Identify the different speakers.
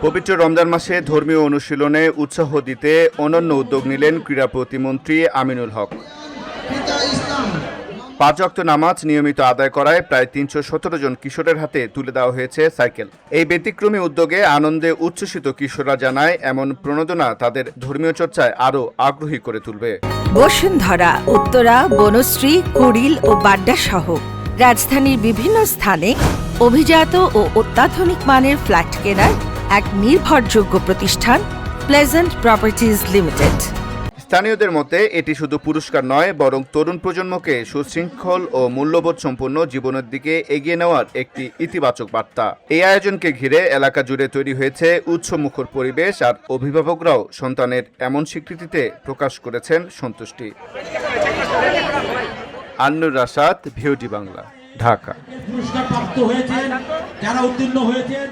Speaker 1: পবিত্র রমজান মাসে ধর্মীয় অনুশীলনে উৎসাহ দিতে অনন্য উদ্যোগ নিলেন ক্রীড়া প্রতিমন্ত্রী আমিনুল হক। 5 ওয়াক্ত নামাজ নিয়মিত আদায় করায় প্রায় 317 জন কিশোরের হাতে তুলে দেওয়া হয়েছে সাইকেল। এই ব্যতিক্রমী উদ্যোগে আনন্দে উচ্ছ্বসিত কিশোররা জানায়, এমন প্রণোদনা তাদের ধর্মীয় চর্চায় আরও আগ্রহী করে তুলবে।
Speaker 2: বসুন্ধরা, উত্তরা, বনশ্রী, কুড়িল ও বাড্ডা সহ রাজধানীর বিভিন্ন স্থানে অভিজাত ও অত্যাধুনিক মানের ফ্ল্যাট কেনার এক নির্ভরযোগ্য প্রতিষ্ঠান প্লেজেন্ট প্রপার্টিজ লিমিটেড।
Speaker 1: স্থানীয়দের মতে এটি শুধু পুরস্কার নয়, বরং তরুণ প্রজন্মকে সুশৃঙ্খল ও মূল্যবোধ সম্পন্ন জীবনের দিকে এগিয়ে নেওয়ার একটি ইতিবাচক বার্তা। এই আয়োজনকে ঘিরে এলাকা জুড়ে তৈরি হয়েছে উৎসবমুখর পরিবেশ, আর অভিভাবকরাও সন্তানের এমন স্বীকৃতিতে প্রকাশ করেছেন সন্তুষ্টি। আন্নুর রাশাদ, ভিওটি বাংলা, ঢাকা।
Speaker 3: পুরস্কার প্রাপ্ত হয়েছেন, যারা উত্তীর্ণ হয়েছেন।